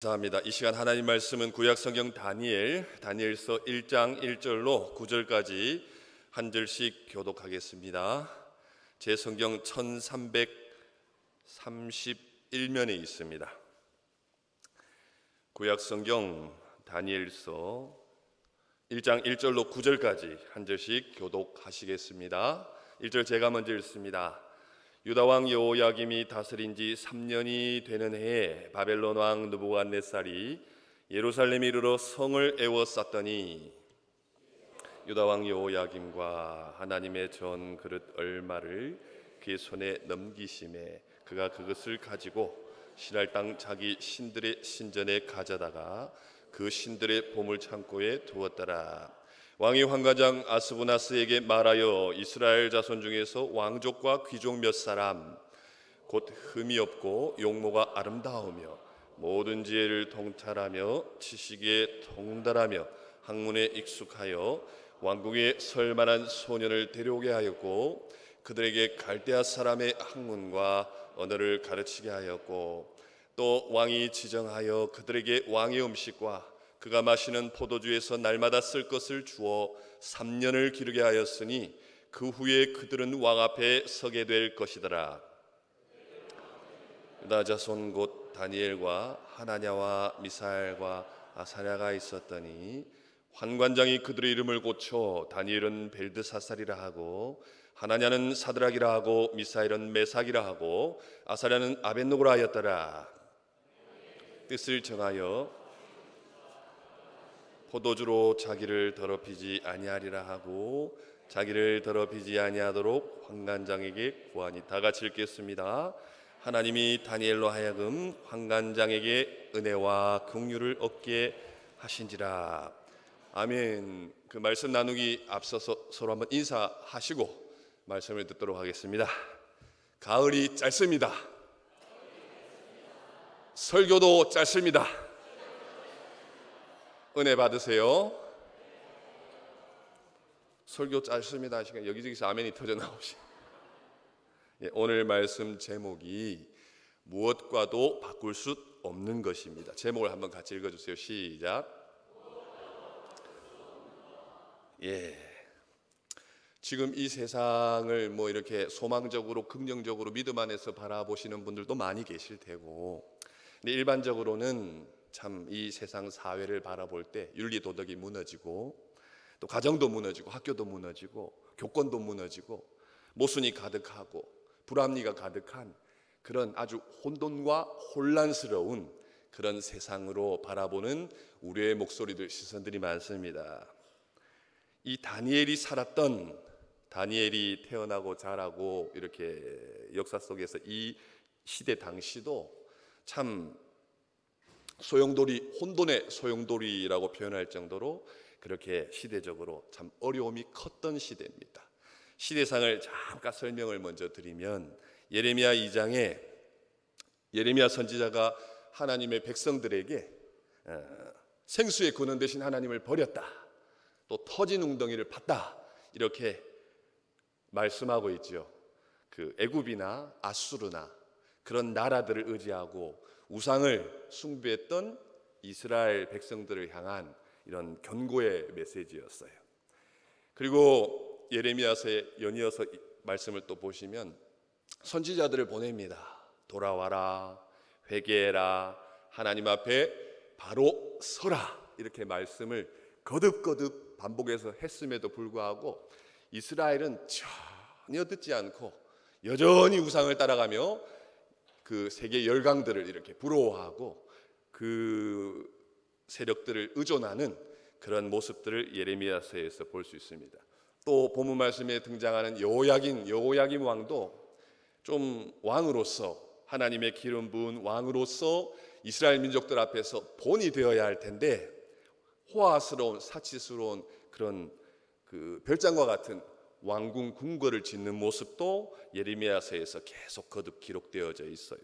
감사합니다. 이 시간 하나님 말씀은 구약성경 다니엘서 1장 1절로 9절까지 한 절씩 교독하겠습니다. 제 성경 1331면에 있습니다. 구약성경 다니엘서 1장 1절로 9절까지 한 절씩 교독하시겠습니다. 1절 제가 먼저 읽습니다. 유다왕 여호야김이 다스린 지 3년이 되는 해에 바벨론 왕 느부갓네살이 예루살렘에 이르러 성을 에워쌌더니 유다왕 여호야김과 하나님의 전 그릇 얼마를 그의 손에 넘기심에 그가 그것을 가지고 신할 땅 자기 신들의 신전에 가져다가 그 신들의 보물 창고에 두었더라. 왕이 환관장 아스부나스에게 말하여 이스라엘 자손 중에서 왕족과 귀족 몇 사람 곧 흠이 없고 용모가 아름다우며 모든 지혜를 통찰하며 지식에 통달하며 학문에 익숙하여 왕궁에 설 만한 소년을 데려오게 하였고 그들에게 갈대아 사람의 학문과 언어를 가르치게 하였고 또 왕이 지정하여 그들에게 왕의 음식과 그가 마시는 포도주에서 날마다 쓸 것을 주어 3년을 기르게 하였으니 그 후에 그들은 왕 앞에 서게 될 것이더라. 유다 자손 곧 다니엘과 하나냐와 미사엘과 아사랴가 있었더니 환관장이 그들의 이름을 고쳐 다니엘은 벨드사살이라 하고 하나냐는 사드락이라 하고 미사엘은 메삭이라 하고 아사랴는 아벳노고라 하였더라. 뜻을 정하여 포도주로 자기를 더럽히지 아니하리라 하고 자기를 더럽히지 아니하도록 환관장에게 구하니. 다 같이 읽겠습니다. 하나님이 다니엘로 하여금 환관장에게 은혜와 긍휼을 얻게 하신지라. 아멘. 그 말씀 나누기 앞서서 서로 한번 인사하시고 말씀을 듣도록 하겠습니다. 가을이 짧습니다. 설교도 짧습니다. 은혜 받으세요. 설교 짧습니다 하시니까 여기저기서 아멘이 터져 나오시. 오늘 말씀 제목이 무엇과도 바꿀 수 없는 것입니다. 제목을 한번 같이 읽어주세요. 시작. 지금 이 세상을 뭐 이렇게 소망적으로 긍정적으로 믿음 안에서 바라보시는 분들도 많이 계실 테고, 근데 일반적으로는 참 이 세상 사회를 바라볼 때 윤리 도덕이 무너지고 또 가정도 무너지고 학교도 무너지고 교권도 무너지고 모순이 가득하고 불합리가 가득한 그런 아주 혼돈과 혼란스러운 그런 세상으로 바라보는 우리의 목소리들, 시선들이 많습니다. 이 다니엘이 살았던, 다니엘이 태어나고 자라고 이렇게 역사 속에서 이 시대 당시도 참 소용돌이, 혼돈의 소용돌이라고 표현할 정도로 그렇게 시대적으로 참 어려움이 컸던 시대입니다. 시대상을 잠깐 설명을 먼저 드리면, 예레미야 2장에 예레미야 선지자가 하나님의 백성들에게 생수의 근원 되신 하나님을 버렸다, 또 터진 웅덩이를 팠다, 이렇게 말씀하고 있죠. 그 애굽이나 아수르나 그런 나라들을 의지하고 우상을 숭배했던 이스라엘 백성들을 향한 이런 경고의 메시지였어요. 그리고 예레미야서에 연이어서 말씀을 또 보시면 선지자들을 보냅니다. 돌아와라, 회개해라, 하나님 앞에 바로 서라, 이렇게 말씀을 거듭거듭 반복해서 했음에도 불구하고 이스라엘은 전혀 듣지 않고 여전히 우상을 따라가며 그 세계 열강들을 이렇게 부러워하고 그 세력들을 의존하는 그런 모습들을 예레미야서에서 볼 수 있습니다. 또 본문 말씀에 등장하는 여호야김 왕도 좀 왕으로서, 하나님의 기름 부은 왕으로서 이스라엘 민족들 앞에서 본이 되어야 할 텐데 호화스러운, 사치스러운 그런 그 별장과 같은 왕궁 궁궐을 짓는 모습도 예레미야서에서 계속 거듭 기록되어져 있어요.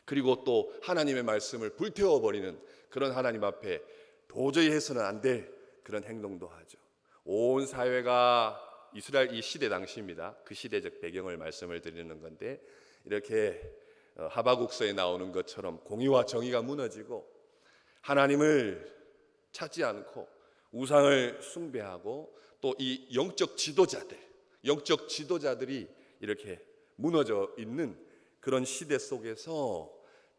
그리고 또 하나님의 말씀을 불태워버리는 그런 하나님 앞에 도저히 해서는 안 될 그런 행동도 하죠. 온 사회가 이스라엘 이 시대 당시입니다. 그 시대적 배경을 말씀을 드리는 건데, 이렇게 하바국서에 나오는 것처럼 공의와 정의가 무너지고 하나님을 찾지 않고 우상을 숭배하고 또 이 영적 지도자들이 이렇게 무너져 있는 그런 시대 속에서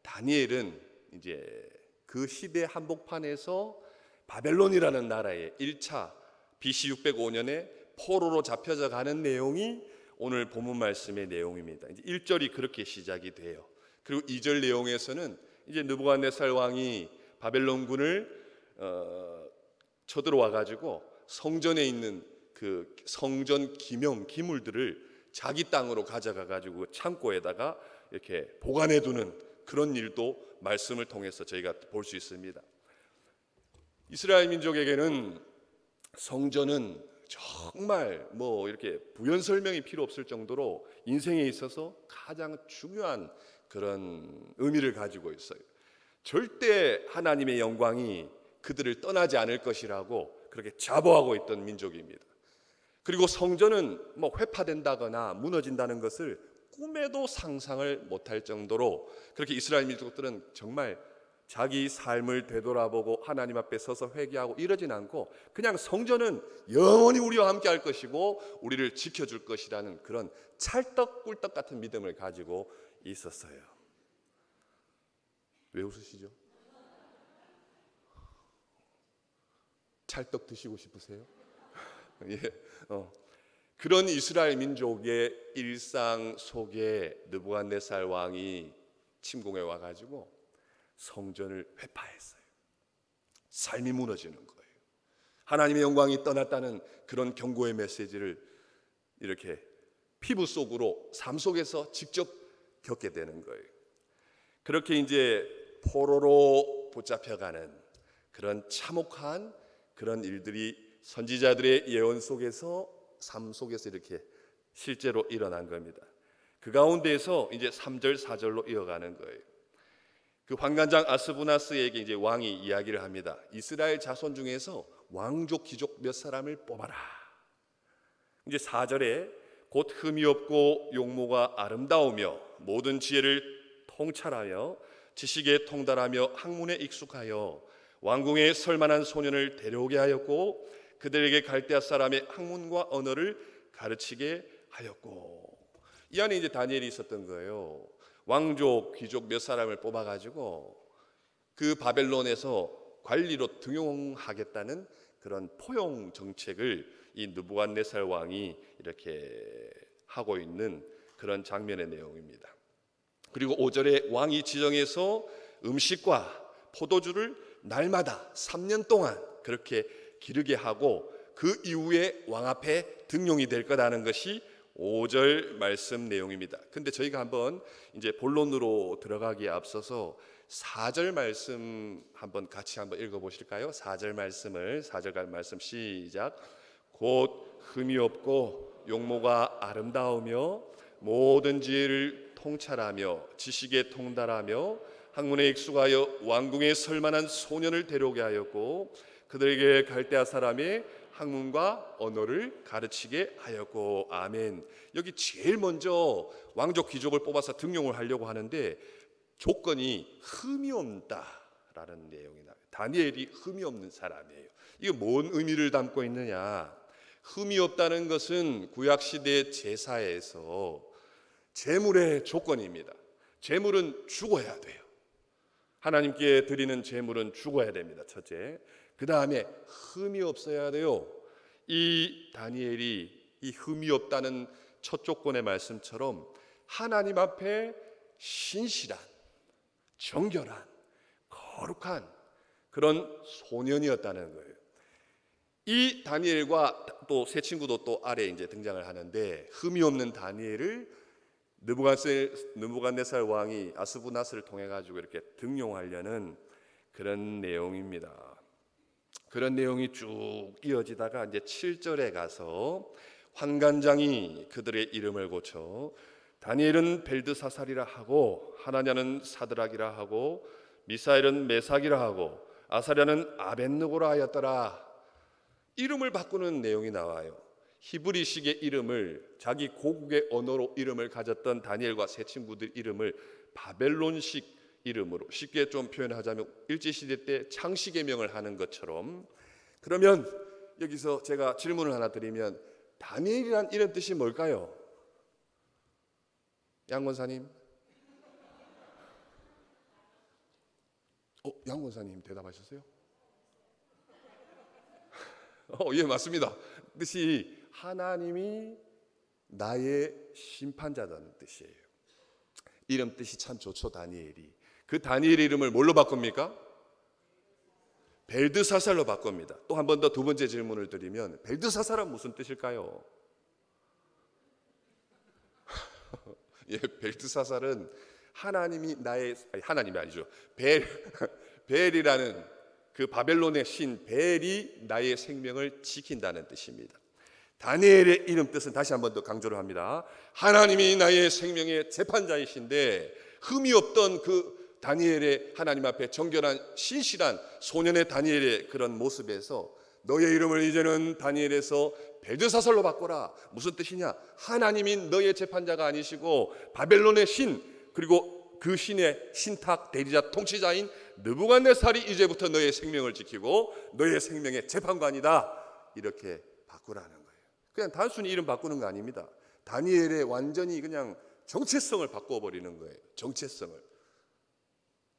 다니엘은 이제 그 시대 한복판에서 바벨론이라는 나라의 1차 BC 605년에 포로로 잡혀져 가는 내용이 오늘 본문 말씀의 내용입니다. 이제 1절이 그렇게 시작이 돼요. 그리고 2절 내용에서는 이제 느부갓네살 왕이 바벨론군을 쳐들어와 가지고 성전에 있는 그 성전 기물들을 자기 땅으로 가져가 가지고 창고에다가 이렇게 보관해 두는 그런 일도 말씀을 통해서 저희가 볼 수 있습니다. 이스라엘 민족에게는 성전은 정말 뭐 이렇게 부연 설명이 필요 없을 정도로 인생에 있어서 가장 중요한 그런 의미를 가지고 있어요. 절대 하나님의 영광이 그들을 떠나지 않을 것이라고 그렇게 자부하고 있던 민족입니다. 그리고 성전은 뭐 회파된다거나 무너진다는 것을 꿈에도 상상을 못할 정도로 그렇게 이스라엘 민족들은 정말 자기 삶을 되돌아보고 하나님 앞에 서서 회개하고 이러진 않고 그냥 성전은 영원히 우리와 함께 할 것이고 우리를 지켜줄 것이라는 그런 찰떡꿀떡 같은 믿음을 가지고 있었어요. 왜 웃으시죠? 찰떡 드시고 싶으세요? 예, 그런 이스라엘 민족의 일상 속에 느부갓네살 왕이 침공해 와가지고 성전을 회파했어요. 삶이 무너지는 거예요. 하나님의 영광이 떠났다는 그런 경고의 메시지를 이렇게 피부 속으로 삶 속에서 직접 겪게 되는 거예요. 그렇게 이제 포로로 붙잡혀가는 그런 참혹한 그런 일들이 선지자들의 예언 속에서 삶 속에서 이렇게 실제로 일어난 겁니다. 그 가운데에서 이제 3절 4절로 이어가는 거예요. 그 환관장 아스부나스에게 이제 왕이 이야기를 합니다. 이스라엘 자손 중에서 왕족 귀족 몇 사람을 뽑아라. 이제 4절에 곧 흠이 없고 용모가 아름다우며 모든 지혜를 통찰하여 지식에 통달하며 학문에 익숙하여 왕궁에 설만한 소년을 데려오게 하였고 그들에게 갈대아 사람의 학문과 언어를 가르치게 하였고. 이 안에 이제 다니엘이 있었던 거예요. 왕족 귀족 몇 사람을 뽑아가지고 그 바벨론에서 관리로 등용하겠다는 그런 포용 정책을 이 느부갓네살 왕이 이렇게 하고 있는 그런 장면의 내용입니다. 그리고 5절에 왕이 지정해서 음식과 포도주를 날마다 3년 동안 그렇게 기르게 하고 그 이후에 왕 앞에 등용이 될 거라는 것이 5절 말씀 내용입니다. 근데 저희가 한번 이제 본론으로 들어가기에 앞서서 4절 말씀 한번 같이 한번 읽어 보실까요? 4절 말씀 시작. 곧 흠이 없고 용모가 아름다우며 모든 지혜를 통찰하며 지식에 통달하며 학문에 익숙하여 왕궁에 설만한 소년을 데려오게 하였고 그들에게 갈대아 사람의 학문과 언어를 가르치게 하였고. 아멘. 여기 제일 먼저 왕족 귀족을 뽑아서 등용을 하려고 하는데 조건이 흠이 없다라는 내용이 나와요. 다니엘이 흠이 없는 사람이에요. 이게 뭔 의미를 담고 있느냐? 흠이 없다는 것은 구약시대 제사에서 제물의 조건입니다. 제물은 죽어야 돼요. 하나님께 드리는 제물은 죽어야 됩니다. 첫째. 그 다음에 흠이 없어야 돼요. 이 다니엘이 이 흠이 없다는 첫 조건의 말씀처럼 하나님 앞에 신실한, 정결한, 거룩한 그런 소년이었다는 거예요. 이 다니엘과 또 세 친구도 또 아래 이제 등장을 하는데 흠이 없는 다니엘을 느부갓네살 왕이 아스부나스를 통해 가지고 이렇게 등용하려는 그런 내용입니다. 그런 내용이 쭉 이어지다가 이제 7절에 가서 환관장이 그들의 이름을 고쳐 다니엘은 벨드사살이라 하고 하나냐는 사드락이라 하고 미사엘은 메삭이라 하고 아사랴는 아벳느고라 하였더라. 이름을 바꾸는 내용이 나와요. 히브리식의 이름을 자기 고국의 언어로 이름을 가졌던 다니엘과 세 친구들 이름을 바벨론식 이름으로, 쉽게 좀 표현하자면 일제시대 때 창씨개명을 하는 것처럼. 그러면 여기서 제가 질문을 하나 드리면 다니엘이란 이름 뜻이 뭘까요? 양 권사님? 양 권사님 대답하셨어요? 예, 맞습니다. 뜻이 하나님이 나의 심판자라는 뜻이에요. 이름 뜻이 참 좋죠, 다니엘이. 그 다니엘의 이름을 뭘로 바꿉니까? 벨드사살로 바꿉니다. 또 한 번 더 두 번째 질문을 드리면 벨드사살은 무슨 뜻일까요? 예, 벨드사살은 하나님이 나의, 아니, 하나님이 아니죠. 벨이라는 그 바벨론의 신 벨이 나의 생명을 지킨다는 뜻입니다. 다니엘의 이름 뜻은 다시 한 번 더 강조를 합니다. 하나님이 나의 생명의 재판자이신데 흠이 없던 그 다니엘의 하나님 앞에 정결한 신실한 소년의 다니엘의 그런 모습에서 너의 이름을 이제는 다니엘에서 벨드사살로 바꿔라. 무슨 뜻이냐? 하나님이 너의 재판자가 아니시고 바벨론의 신, 그리고 그 신의 신탁 대리자 통치자인 느부갓네살이 이제부터 너의 생명을 지키고 너의 생명의 재판관이다. 이렇게 바꾸라는 거예요. 그냥 단순히 이름 바꾸는 거 아닙니다. 다니엘의 완전히 그냥 정체성을 바꿔버리는 거예요. 정체성을.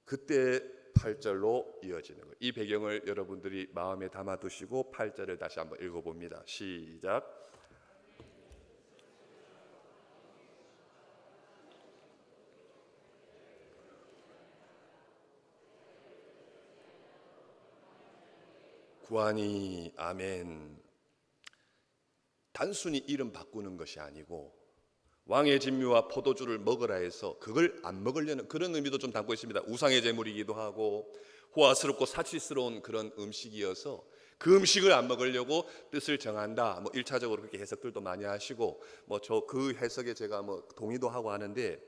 그때 8절로 이어지는 거예요. 이 배경을 여러분들이 마음에 담아두시고 8절을 다시 한번 읽어봅니다. 시작. 구하니 아멘. 단순히 이름 바꾸는 것이 아니고 왕의 진미와 포도주를 먹으라 해서 그걸 안 먹으려는 그런 의미도 좀 담고 있습니다. 우상의 제물이기도 하고 호화스럽고 사치스러운 그런 음식이어서 그 음식을 안 먹으려고 뜻을 정한다. 뭐 1차적으로 그렇게 해석들도 많이 하시고 뭐 저 그 해석에 제가 뭐 동의도 하고 하는데,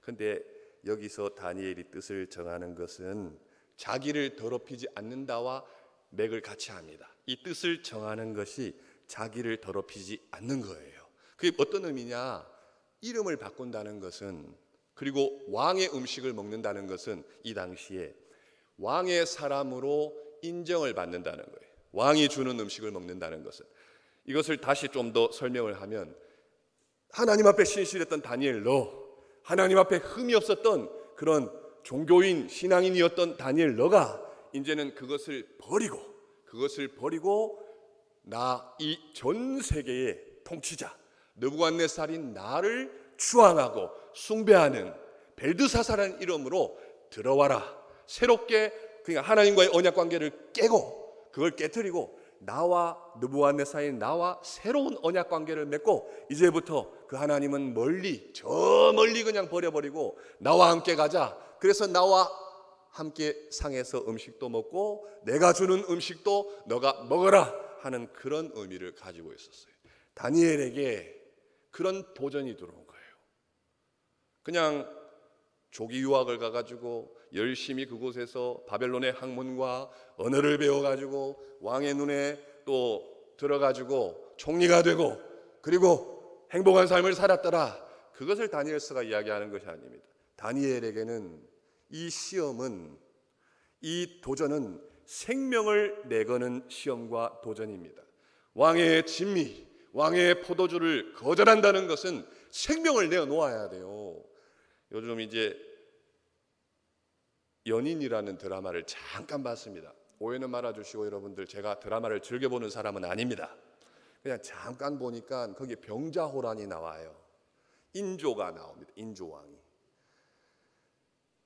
근데 여기서 다니엘이 뜻을 정하는 것은 자기를 더럽히지 않는다와 맥을 같이 합니다. 이 뜻을 정하는 것이 자기를 더럽히지 않는 거예요. 그게 어떤 의미냐? 이름을 바꾼다는 것은, 그리고 왕의 음식을 먹는다는 것은 이 당시에 왕의 사람으로 인정을 받는다는 거예요. 왕이 주는 음식을 먹는다는 것은, 이것을 다시 좀 더 설명을 하면 하나님 앞에 신실했던 다니엘, 너 하나님 앞에 흠이 없었던 그런 종교인 신앙인이었던 다니엘, 너가 이제는 그것을 버리고 나 이 전 세계의 통치자 느부갓네살인 나를 추앙하고 숭배하는 벨드사살이라는 이름으로 들어와라. 새롭게 그냥 하나님과의 언약 관계를 깨고 그걸 깨뜨리고 나와 느부갓네살인 나와 새로운 언약 관계를 맺고 이제부터 그 하나님은 저 멀리 그냥 버려버리고 나와 함께 가자. 그래서 나와 함께 상에서 음식도 먹고 내가 주는 음식도 너가 먹어라 하는 그런 의미를 가지고 있었어요. 다니엘에게 그런 도전이 들어온 거예요. 그냥 조기 유학을 가가지고 열심히 그곳에서 바벨론의 학문과 언어를 배워가지고 왕의 눈에 또 들어가지고 총리가 되고 그리고 행복한 삶을 살았더라. 그것을 다니엘서가 이야기하는 것이 아닙니다. 다니엘에게는 이 시험은, 이 도전은 생명을 내거는 시험과 도전입니다. 왕의 진미, 왕의 포도주를 거절한다는 것은 생명을 내어놓아야 돼요. 요즘 이제 연인이라는 드라마를 잠깐 봤습니다. 오해는 말아주시고 여러분들, 제가 드라마를 즐겨보는 사람은 아닙니다. 그냥 잠깐 보니까 거기에 병자호란이 나와요. 인조가 나옵니다. 인조왕이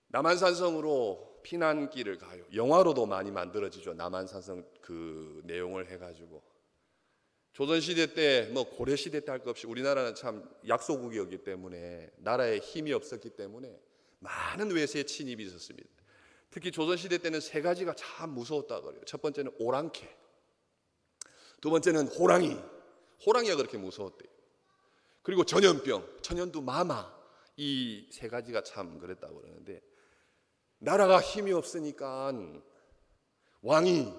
남한산성으로 피난길을 가요. 영화로도 많이 만들어지죠. 남한산성 그 내용을 해가지고 조선시대 때 뭐 고려시대 때 할 것 없이 우리나라는 참 약소국이었기 때문에 나라에 힘이 없었기 때문에 많은 외세의 침입이 있었습니다. 특히 조선시대 때는 세 가지가 참 무서웠다고 그래요. 첫 번째는 오랑캐, 두 번째는 호랑이가 그렇게 무서웠대요. 그리고 전염병, 천연두 마마, 이 세 가지가 참 그랬다고 그러는데, 나라가 힘이 없으니까 왕이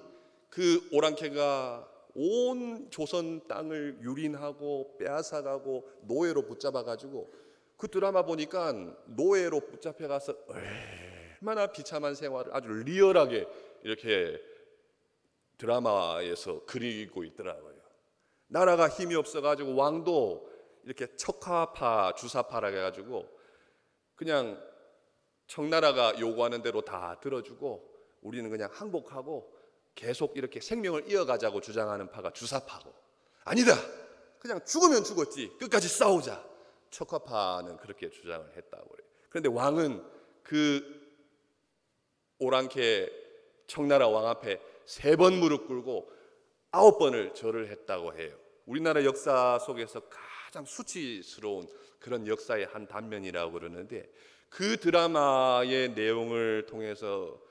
그 오랑캐가 온 조선 땅을 유린하고 빼앗아가고 노예로 붙잡아가지고 그 드라마 보니까 노예로 붙잡혀가서 얼마나 비참한 생활을 아주 리얼하게 이렇게 드라마에서 그리고 있더라고요. 나라가 힘이 없어가지고 왕도 이렇게 척화파 주사파라 해가지고 그냥 청나라가 요구하는 대로 다 들어주고 우리는 그냥 항복하고 계속 이렇게 생명을 이어가자고 주장하는 파가 주사파고, 아니다, 그냥 죽으면 죽었지 끝까지 싸우자, 척화파는 그렇게 주장을 했다고 그래요. 그런데 왕은 그 오랑캐 청나라 왕 앞에 3번 무릎 꿇고 9번을 절을 했다고 해요. 우리나라 역사 속에서 가장 수치스러운 그런 역사의 한 단면이라고 그러는데, 그 드라마의 내용을 통해서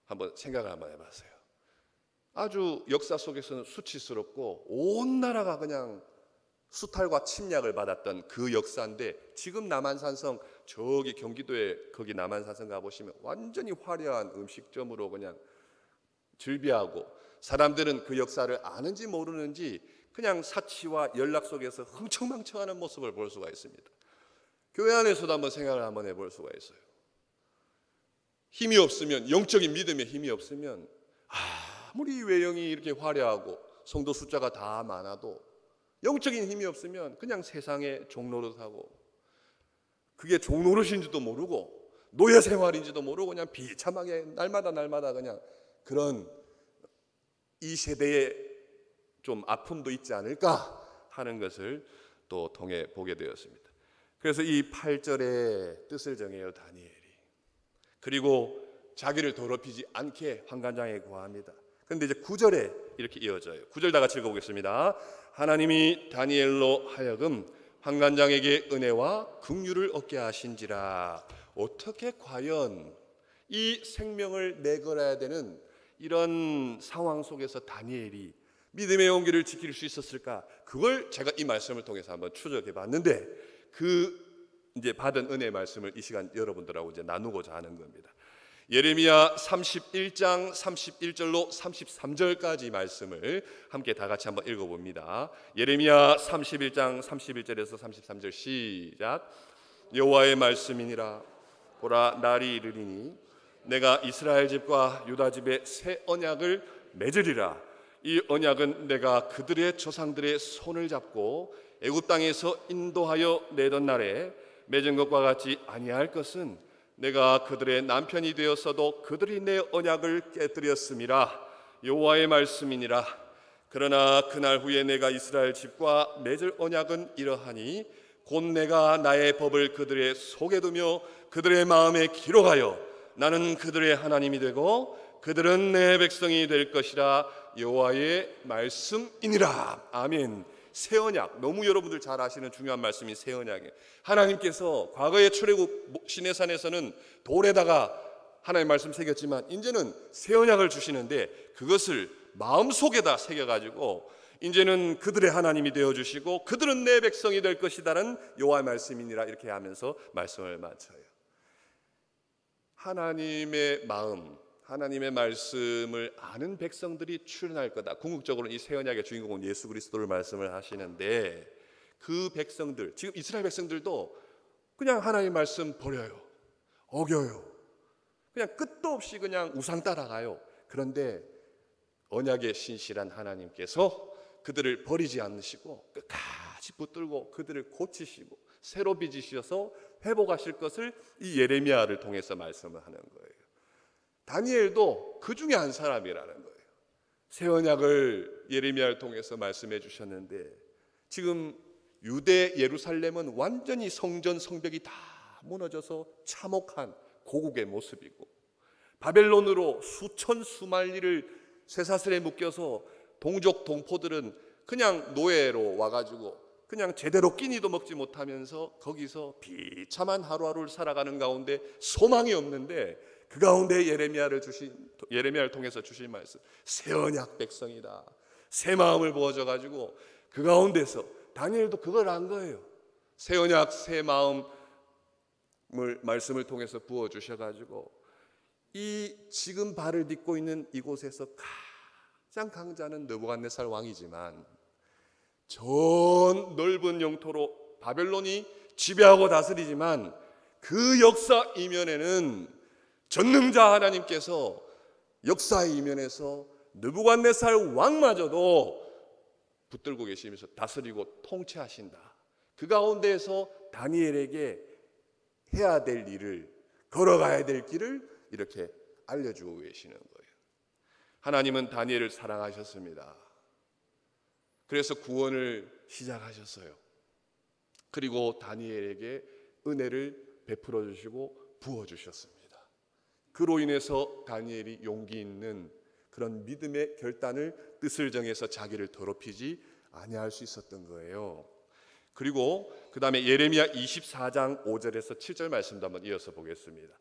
한번 생각을 한번 해봤어요. 아주 역사 속에서는 수치스럽고 온 나라가 그냥 수탈과 침략을 받았던 그 역사인데, 지금 남한산성 저기 경기도에 거기 남한산성 가보시면 완전히 화려한 음식점으로 그냥 즐비하고, 사람들은 그 역사를 아는지 모르는지 그냥 사치와 연락 속에서 흥청망청하는 모습을 볼 수가 있습니다. 교회 안에서도 한번 생각을 한번 해볼 수가 있어요. 힘이 없으면, 영적인 믿음의 힘이 없으면 아무리 외형이 이렇게 화려하고 성도 숫자가 다 많아도 영적인 힘이 없으면 그냥 세상에 종노릇하고, 그게 종노릇인지도 모르고 노예 생활인지도 모르고 그냥 비참하게 날마다 그냥 그런 이 세대의 좀 아픔도 있지 않을까 하는 것을 또 통해 보게 되었습니다. 그래서 이 8절의 뜻을 정해요, 다니엘이. 그리고 자기를 더럽히지 않게 환관장에 구합니다. 그런데 이제 9절에 이렇게 이어져요. 9절 다 같이 읽어보겠습니다. 하나님이 다니엘로 하여금 환관장에게 은혜와 긍휼을 얻게 하신지라. 어떻게 과연 이 생명을 내걸어야 되는 이런 상황 속에서 다니엘이 믿음의 용기를 지킬 수 있었을까? 그걸 제가 이 말씀을 통해서 한번 추적해 봤는데, 그 이제 받은 은혜의 말씀을 이 시간 여러분들하고 이제 나누고자 하는 겁니다. 예레미야 31장 31절로 33절까지 말씀을 함께 다 같이 한번 읽어봅니다. 예레미야 31장 31절에서 33절 시작. 여호와의 말씀이니라. 보라, 날이 이르리니 내가 이스라엘 집과 유다 집에 새 언약을 맺으리라. 이 언약은 내가 그들의 조상들의 손을 잡고 애굽 땅에서 인도하여 내던 날에 맺은 것과 같이 아니할 것은, 내가 그들의 남편이 되었어도 그들이 내 언약을 깨뜨렸음이라. 여호와의 말씀이니라. 그러나 그날 후에 내가 이스라엘 집과 맺을 언약은 이러하니, 곧 내가 나의 법을 그들의 속에 두며 그들의 마음에 기록하여 나는 그들의 하나님이 되고 그들은 내 백성이 될 것이라. 여호와의 말씀이니라. 아멘. 새 언약, 너무 여러분들 잘 아시는 중요한 말씀이 새 언약이에요. 하나님께서 과거의 출애굽 시내산에서는 돌에다가 하나님의 말씀 새겼지만 이제는 새 언약을 주시는데, 그것을 마음속에다 새겨가지고 이제는 그들의 하나님이 되어주시고 그들은 내 백성이 될 것이다는 여호와의 말씀이니라, 이렇게 하면서 말씀을 마쳐요. 하나님의 마음, 하나님의 말씀을 아는 백성들이 출현할 거다. 궁극적으로 이 새 언약의 주인공은 예수 그리스도를 말씀을 하시는데, 그 백성들, 지금 이스라엘 백성들도 그냥 하나님의 말씀 버려요, 어겨요, 그냥 끝도 없이 그냥 우상 따라가요. 그런데 언약의 신실한 하나님께서 그들을 버리지 않으시고 끝까지 붙들고 그들을 고치시고 새로 빚으셔서 회복하실 것을 이 예레미야를 통해서 말씀을 하는 거예요. 다니엘도 그 중에 한 사람이라는 거예요. 새 언약을 예레미야를 통해서 말씀해 주셨는데, 지금 유대 예루살렘은 완전히 성전 성벽이 다 무너져서 참혹한 고국의 모습이고, 바벨론으로 수천 수만리를 쇠사슬에 묶여서 동족 동포들은 그냥 노예로 와가지고 그냥 제대로 끼니도 먹지 못하면서 거기서 비참한 하루하루를 살아가는 가운데 소망이 없는데, 그 가운데 예레미야를 통해서 주신 말씀, 새 언약 백성이다, 새 마음을 부어줘 가지고 그 가운데서 다니엘도 그걸 안 거예요. 새 언약 새 마음을 말씀을 통해서 부어 주셔 가지고 이 지금 발을 딛고 있는 이곳에서 가장 강자는 느부갓네살 왕이지만, 전 넓은 영토로 바벨론이 지배하고 다스리지만 그 역사 이면에는 전능자 하나님께서 역사의 이면에서 느부갓네살 왕마저도 붙들고 계시면서 다스리고 통치하신다. 그 가운데에서 다니엘에게 해야 될 일을, 걸어가야 될 길을 이렇게 알려주고 계시는 거예요. 하나님은 다니엘을 사랑하셨습니다. 그래서 구원을 시작하셨어요. 그리고 다니엘에게 은혜를 베풀어 주시고 부어 주셨습니다. 그로 인해서 다니엘이 용기 있는 그런 믿음의 결단을, 뜻을 정해서 자기를 더럽히지 아니할 수 있었던 거예요. 그리고 그 다음에 예레미야 24장 5절에서 7절 말씀도 한번 이어서 보겠습니다.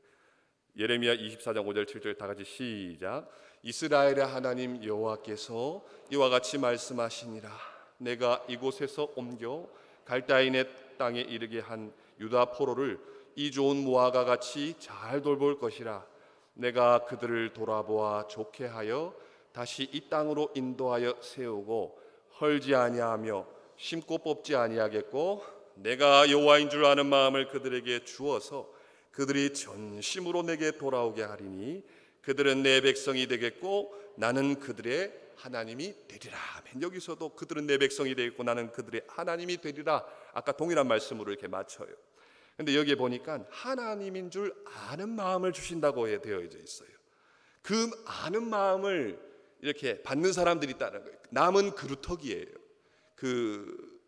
예레미야 24장 5절 7절 다 같이 시작. 이스라엘의 하나님 여호와께서 이와 같이 말씀하시니라. 내가 이곳에서 옮겨 갈대아인의 땅에 이르게 한 유다 포로를 이 좋은 무화과 같이 잘 돌볼 것이라. 내가 그들을 돌아보아 좋게 하여 다시 이 땅으로 인도하여 세우고 헐지 아니하며 심고 뽑지 아니하겠고, 내가 여호와인 줄 아는 마음을 그들에게 주어서 그들이 전심으로 내게 돌아오게 하리니 그들은 내 백성이 되겠고 나는 그들의 하나님이 되리라. 여기서도 그들은 내 백성이 되겠고 나는 그들의 하나님이 되리라. 아까 동일한 말씀으로 이렇게 맞춰요. 근데 여기에 보니까 하나님인 줄 아는 마음을 주신다고 되어져 있어요. 그 아는 마음을 이렇게 받는 사람들이 있다는 거예요. 남은 그루터기예요. 그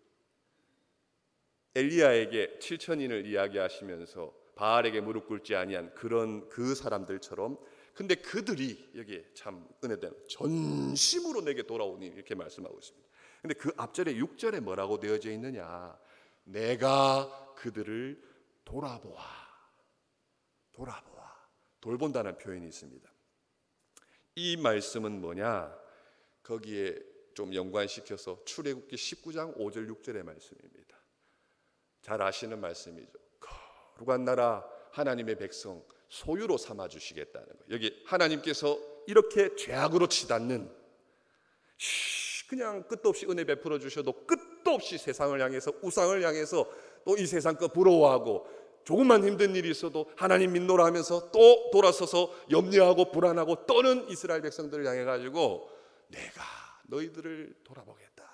엘리야에게 7천인을 이야기하시면서 바알에게 무릎 꿇지 아니한 그런 그 사람들처럼, 근데 그들이 여기에 참 은혜된 전심으로 내게 돌아오니 이렇게 말씀하고 있습니다. 근데 그 앞절에 6절에 뭐라고 되어져 있느냐? 내가 그들을 돌아보아. 돌본다는 표현이 있습니다. 이 말씀은 뭐냐? 거기에 좀 연관시켜서 출애굽기 19장 5절 6절의 말씀입니다. 잘 아시는 말씀이죠. 거룩한 나라 하나님의 백성 소유로 삼아 주시겠다는 거예요. 여기 하나님께서 이렇게 죄악으로 치닫는, 그냥 끝도 없이 은혜 베풀어 주셔도 끝도 없이 세상을 향해서, 우상을 향해서 또 이 세상 거 부러워하고, 조금만 힘든 일이 있어도 하나님 믿노라 하면서 또 돌아서서 염려하고 불안하고 떠는 이스라엘 백성들을 향해 가지고 내가 너희들을 돌아보겠다.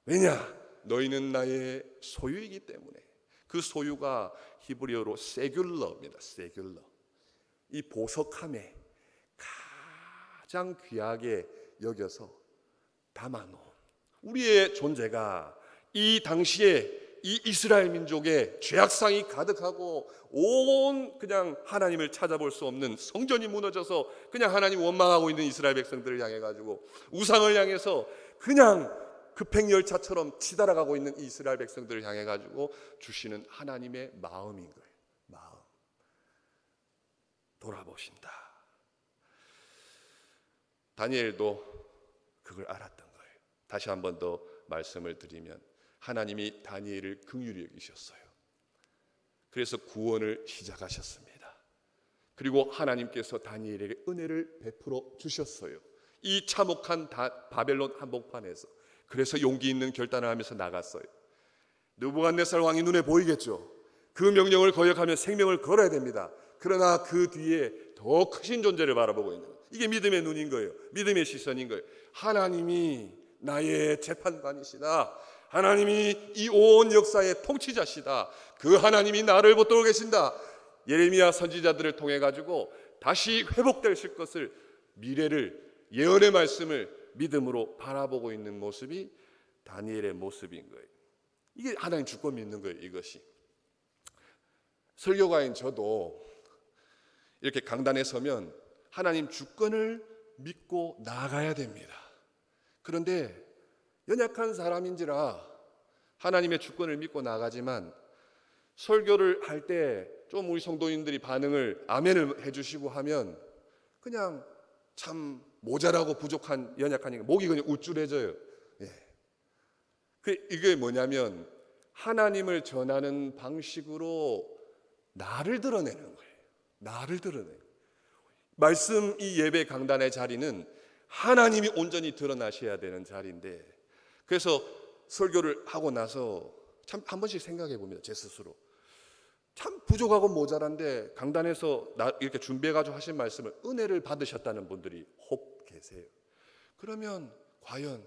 왜냐? 너희는 나의 소유이기 때문에. 그 소유가 히브리어로 세귤러입니다. 세귤러. 이 보석함에 가장 귀하게 여겨서 담아놓은 우리의 존재가 이 당시에 이 이스라엘 민족의 죄악상이 가득하고 온 그냥 하나님을 찾아볼 수 없는 성전이 무너져서 그냥 하나님 원망하고 있는 이스라엘 백성들을 향해 가지고 우상을 향해서 그냥 급행열차처럼 치달아가고 있는 이스라엘 백성들을 향해 가지고 주시는 하나님의 마음인 거예요. 마음. 돌아보신다. 다니엘도 그걸 알았던 거예요. 다시 한 번 더 말씀을 드리면 하나님이 다니엘을 긍휼히 여기셨어요. 그래서 구원을 시작하셨습니다. 그리고 하나님께서 다니엘에게 은혜를 베풀어 주셨어요. 이 참혹한 바벨론 한복판에서. 그래서 용기 있는 결단을 하면서 나갔어요. 느부갓네살 왕이 눈에 보이겠죠. 그 명령을 거역하면 생명을 걸어야 됩니다. 그러나 그 뒤에 더 크신 존재를 바라보고 있는 거예요. 이게 믿음의 눈인 거예요. 믿음의 시선인 거예요. 하나님이 나의 재판관이시다. 하나님이 이 온 역사의 통치자시다. 그 하나님이 나를 붙들고 계신다. 예레미야 선지자들을 통해 가지고 다시 회복되실 것을, 미래를, 예언의 말씀을 믿음으로 바라보고 있는 모습이 다니엘의 모습인 거예요. 이게 하나님 주권 믿는 거예요. 이것이. 설교가인 저도 이렇게 강단에 서면 하나님 주권을 믿고 나아가야 됩니다. 그런데 연약한 사람인지라 하나님의 주권을 믿고 나가지만 설교를 할 때 좀 우리 성도님들이 반응을 아멘을 해주시고 하면 그냥 참 모자라고 부족한 연약한, 목이 그냥 우쭐해져요. 이게 뭐냐면 하나님을 전하는 방식으로 나를 드러내는 거예요. 나를 드러내요. 말씀 이 예배 강단의 자리는 하나님이 온전히 드러나셔야 되는 자리인데, 그래서 설교를 하고 나서 참 한 번씩 생각해 봅니다. 제 스스로. 참 부족하고 모자란데 강단에서 이렇게 준비해가지고 하신 말씀을 은혜를 받으셨다는 분들이 혹 계세요. 그러면 과연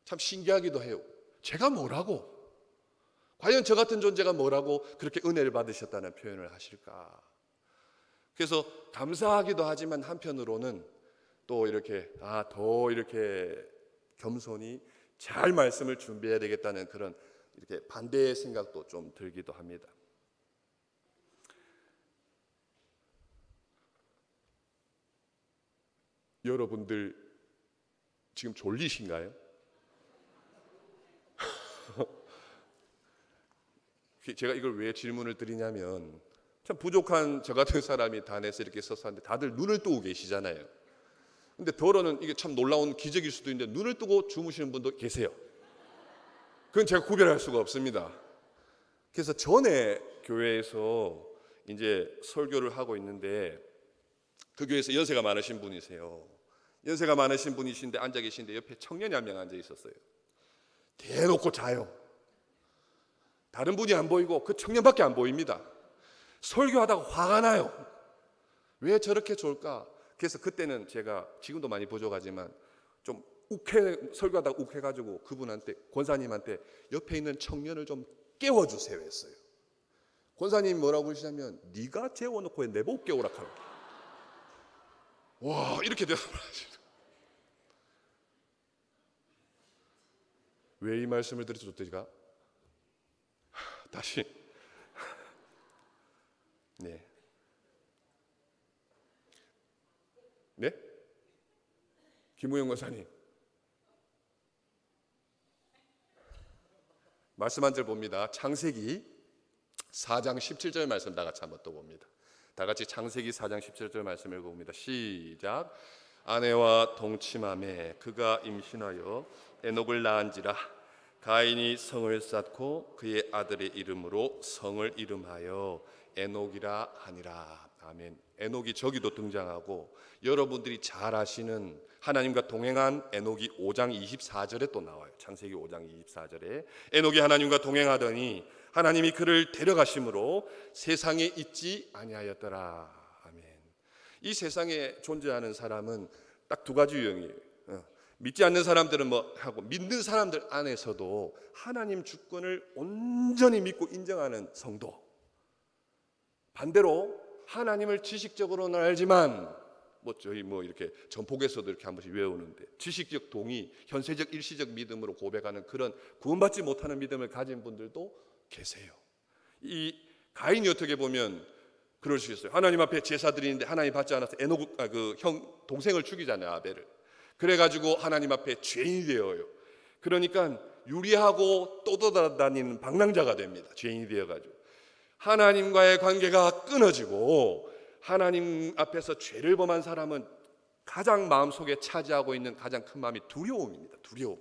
참 신기하기도 해요. 제가 뭐라고? 과연 저 같은 존재가 뭐라고 그렇게 은혜를 받으셨다는 표현을 하실까? 그래서 감사하기도 하지만 한편으로는 또 이렇게 더 이렇게 겸손히 잘 말씀을 준비해야 되겠다는 그런 이렇게 반대의 생각도 좀 들기도 합니다. 여러분들 지금 졸리신가요? 제가 이걸 왜 질문을 드리냐면 참 부족한 저 같은 사람이 단에서 이렇게 서서 하는데 다들 눈을 뜨고 계시잖아요. 근데 더러는 이게 참 놀라운 기적일 수도 있는데 눈을 뜨고 주무시는 분도 계세요. 그건 제가 구별할 수가 없습니다. 그래서 전에 교회에서 이제 설교를 하고 있는데 그 교회에서 연세가 많으신 분이세요. 연세가 많으신 분이신데 앉아 계신데 옆에 청년이 한 명 앉아 있었어요. 대놓고 자요. 다른 분이 안 보이고 그 청년밖에 안 보입니다. 설교하다가 화가 나요. 왜 저렇게 졸까? 그래서 그때는 제가 지금도 많이 부족하지만 좀 설교하다가 욱해가지고 그분한테 권사님한테 옆에 있는 청년을 좀 깨워주세요 했어요. 권사님이 뭐라고 그러시냐면 네가 재워놓고 왜 내보고 깨우라 하라고. 와 이렇게 대답을 하시죠. 왜 이 말씀을 드렸죠 제가? 다시 네. 네? 김우영 권사님 말씀 한 절 봅니다. 창세기 4장 17절 말씀 다 같이 한번 또 봅니다. 다 같이 창세기 4장 17절 말씀 읽어봅니다. 시작. 아내와 동침함에 그가 임신하여 에녹을 낳은지라 가인이 성을 쌓고 그의 아들의 이름으로 성을 이름하여 에녹이라 하니라. 아멘. 에녹이 저기도 등장하고 여러분들이 잘 아시는 하나님과 동행한 에녹이 5장 24절에 또 나와요. 창세기 5장 24절에 에녹이 하나님과 동행하더니 하나님이 그를 데려가심으로 세상에 있지 아니하였더라. 아멘. 이 세상에 존재하는 사람은 딱 두 가지 유형이에요. 믿지 않는 사람들은 뭐 하고 믿는 사람들 안에서도 하나님 주권을 온전히 믿고 인정하는 성도. 반대로 하나님을 지식적으로는 알지만 저희 이렇게 전폭에서도 이렇게 한 번씩 외우는데 지식적 동의, 현세적 일시적 믿음으로 고백하는 그런 구원받지 못하는 믿음을 가진 분들도 계세요. 이 가인이 어떻게 보면 그럴 수 있어요. 하나님 앞에 제사 드리는데 하나님 받지 않아서 형 동생을 죽이잖아요, 아벨을. 그래가지고 하나님 앞에 죄인이 되어요. 그러니까 유리하고 떠돌아다니는 방랑자가 됩니다. 죄인이 되어가지고 하나님과의 관계가 끊어지고 하나님 앞에서 죄를 범한 사람은 가장 마음속에 차지하고 있는 가장 큰 마음이 두려움입니다. 두려움.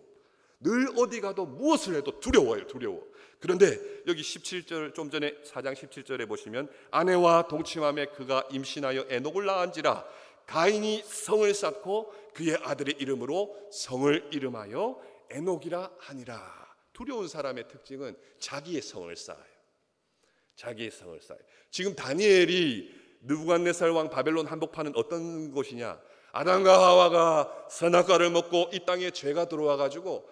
늘 어디 가도 무엇을 해도 두려워요. 두려워. 그런데 여기 17절 좀 전에 4장 17절에 보시면 아내와 동침함에 그가 임신하여 에녹을 낳은지라 가인이 성을 쌓고 그의 아들의 이름으로 성을 이름하여 에녹이라 하니라. 두려운 사람의 특징은 자기의 성을 쌓아요. 자기의 성을 쌓아요. 지금 다니엘이 느부갓네살 왕 바벨론 한복판은 어떤 곳이냐? 아담과 하와가 선악과를 먹고 이 땅에 죄가 들어와 가지고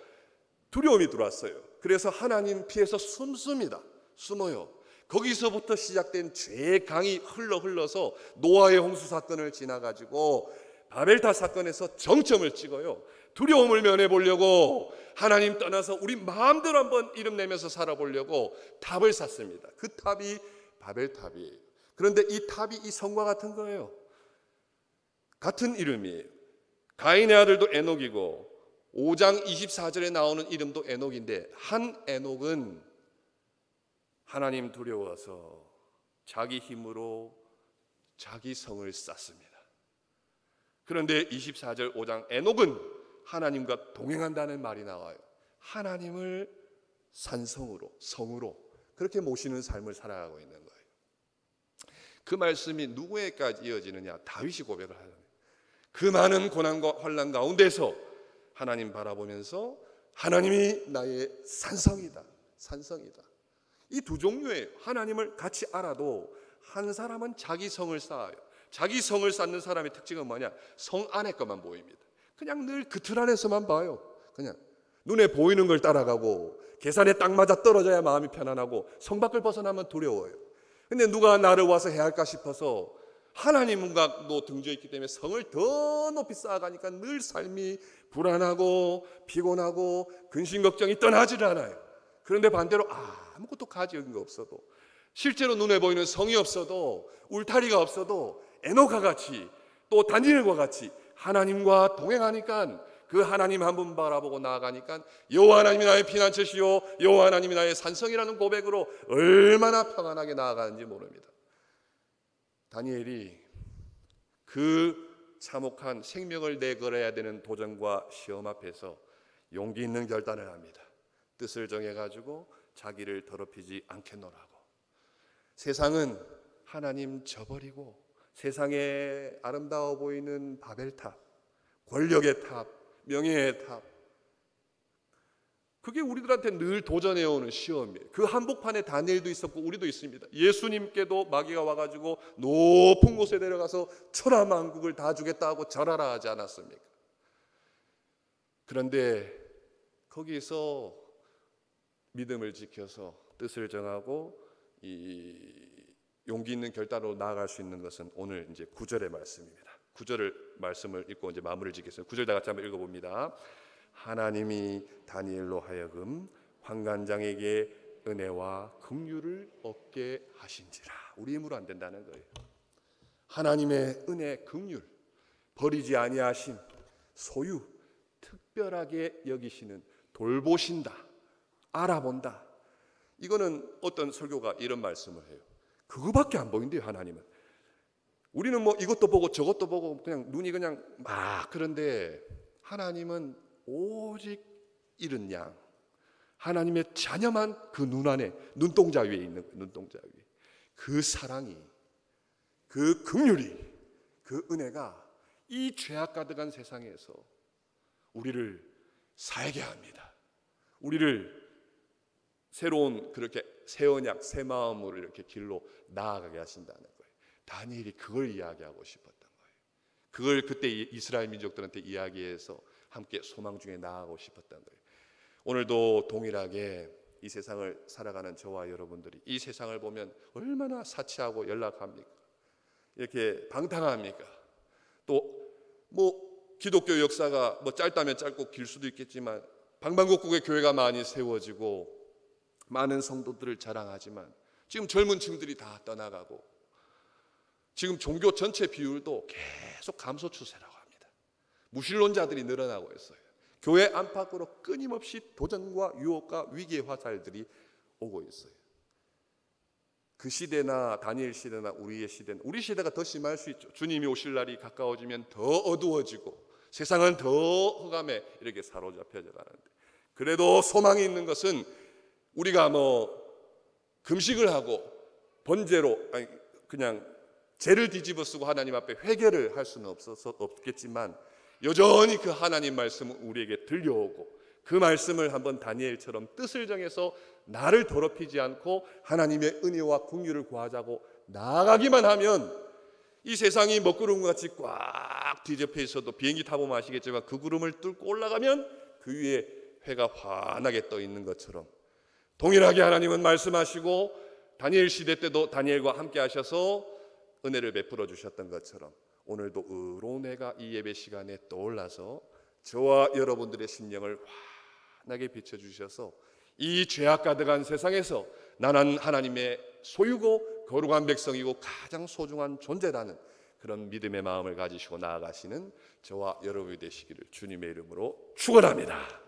두려움이 들어왔어요. 그래서 하나님 피해서 숨습니다. 숨어요. 거기서부터 시작된 죄의 강이 흘러서 노아의 홍수 사건을 지나 가지고 바벨탑 사건에서 정점을 찍어요. 두려움을 면해 보려고 하나님 떠나서 우리 마음대로 한번 이름 내면서 살아보려고 탑을 샀습니다. 그 탑이 바벨탑이에요. 그런데 이 탑이 이 성과 같은 거예요. 같은 이름이에요. 가인의 아들도 에녹이고 5장 24절에 나오는 이름도 에녹인데 한 에녹은 하나님 두려워서 자기 힘으로 자기 성을 쌓습니다. 그런데 24절 5장 에녹은 하나님과 동행한다는 말이 나와요. 하나님을 산성으로 성으로 그렇게 모시는 삶을 살아가고 있는 거예요. 그 말씀이 누구에게까지 이어지느냐? 다윗이 고백을 하잖아요. 그 많은 고난과 환난 가운데서 하나님 바라보면서 하나님이 나의 산성이다. 산성이다. 이 두 종류의 하나님을 같이 알아도 한 사람은 자기 성을 쌓아요. 자기 성을 쌓는 사람의 특징은 뭐냐? 성 안에 것만 보입니다. 그냥 늘 그 틀 안에서만 봐요. 그냥 눈에 보이는 걸 따라가고 계산에 딱 맞아 떨어져야 마음이 편안하고 성 밖을 벗어나면 두려워요. 근데 누가 나를 와서 해할까 싶어서 하나님과도 등져 있기 때문에 성을 더 높이 쌓아가니까 늘 삶이 불안하고 피곤하고 근심 걱정이 떠나지를 않아요. 그런데 반대로 아무것도 가진 거 없어도, 실제로 눈에 보이는 성이 없어도, 울타리가 없어도 에노가 같이 또 다니엘과 같이 하나님과 동행하니까, 그 하나님 한 분 바라보고 나아가니까 여호와 하나님이 나의 피난처시요 여호와 하나님이 나의 산성이라는 고백으로 얼마나 평안하게 나아가는지 모릅니다. 다니엘이 그 참혹한 생명을 내걸어야 되는 도전과 시험 앞에서 용기 있는 결단을 합니다. 뜻을 정해가지고 자기를 더럽히지 않겠노라고. 세상은 하나님 저버리고 세상에 아름다워 보이는 바벨탑, 권력의 탑, 명예의 탑, 그게 우리들한테 늘 도전해오는 시험이에요. 그 한복판에 다니엘도 있었고 우리도 있습니다. 예수님께도 마귀가 와가지고 높은 곳에 내려가서 천하만국을 다 주겠다고 절하라 하지 않았습니까? 그런데 거기서 믿음을 지켜서 뜻을 정하고 이 용기 있는 결단으로 나아갈 수 있는 것은 오늘 이제 9절의 말씀입니다. 9절을 말씀을 읽고 이제 마무리를 짓겠습니다. 9절 다 같이 한번 읽어봅니다. 하나님이 다니엘로 하여금 환관장에게 은혜와 긍휼을 얻게 하신지라. 우리 힘으로 안 된다는 거예요. 하나님의 은혜, 긍휼, 버리지 아니하심, 소유, 특별하게 여기시는, 돌보신다, 알아본다. 이거는 어떤 설교가 이런 말씀을 해요. 그거밖에 안 보인대요. 하나님은. 우리는 뭐 이것도 보고 저것도 보고 그냥 눈이 그냥 막, 그런데 하나님은 오직 이른 양, 하나님의 자녀만 그 눈 안에, 눈동자 위에 있는 거예요. 눈동자 위에 그 사랑이, 그 긍휼이, 그 은혜가 이 죄악 가득한 세상에서 우리를 살게 합니다. 우리를 새로운 그렇게 새 언약, 새 마음으로 이렇게 길로 나아가게 하신다는 거예요. 다니엘이 그걸 이야기하고 싶었던 거예요. 그걸 그때 이스라엘 민족들한테 이야기해서 함께 소망 중에 나아가고 싶었던 거예요. 오늘도 동일하게 이 세상을 살아가는 저와 여러분들이 이 세상을 보면 얼마나 사치하고 연락합니까? 이렇게 방탕합니까? 또 뭐 기독교 역사가 뭐 짧다면 짧고 길 수도 있겠지만 방방곡곡에 교회가 많이 세워지고 많은 성도들을 자랑하지만 지금 젊은 층들이 다 떠나가고 지금 종교 전체 비율도 계속 감소 추세라고 합니다. 무신론자들이 늘어나고 있어요. 교회 안팎으로 끊임없이 도전과 유혹과 위기의 화살들이 오고 있어요. 그 시대나 다니엘 시대나 우리의 시대는, 우리 시대가 더 심할 수 있죠. 주님이 오실 날이 가까워지면 더 어두워지고 세상은 더 흑암에 이렇게 사로잡혀져 가는데, 그래도 소망이 있는 것은 우리가 뭐 금식을 하고 번제로, 아니 그냥 죄를 뒤집어 쓰고 하나님 앞에 회개를 할 수는 없겠지만 여전히 그 하나님 말씀은 우리에게 들려오고, 그 말씀을 한번 다니엘처럼 뜻을 정해서 나를 더럽히지 않고 하나님의 은혜와 긍휼을 구하자고 나아가기만 하면 이 세상이 먹구름같이 꽉 뒤집혀 있어도 비행기 타보면 아시겠지만 그 구름을 뚫고 올라가면 그 위에 해가 환하게 떠 있는 것처럼 동일하게 하나님은 말씀하시고 다니엘 시대 때도 다니엘과 함께 하셔서 은혜를 베풀어 주셨던 것처럼 오늘도 의로운 해가 이 예배 시간에 떠올라서 저와 여러분들의 심령을 환하게 비춰주셔서 이 죄악 가득한 세상에서 나는 하나님의 소유고 거룩한 백성이고 가장 소중한 존재라는 그런 믿음의 마음을 가지시고 나아가시는 저와 여러분이 되시기를 주님의 이름으로 축원합니다.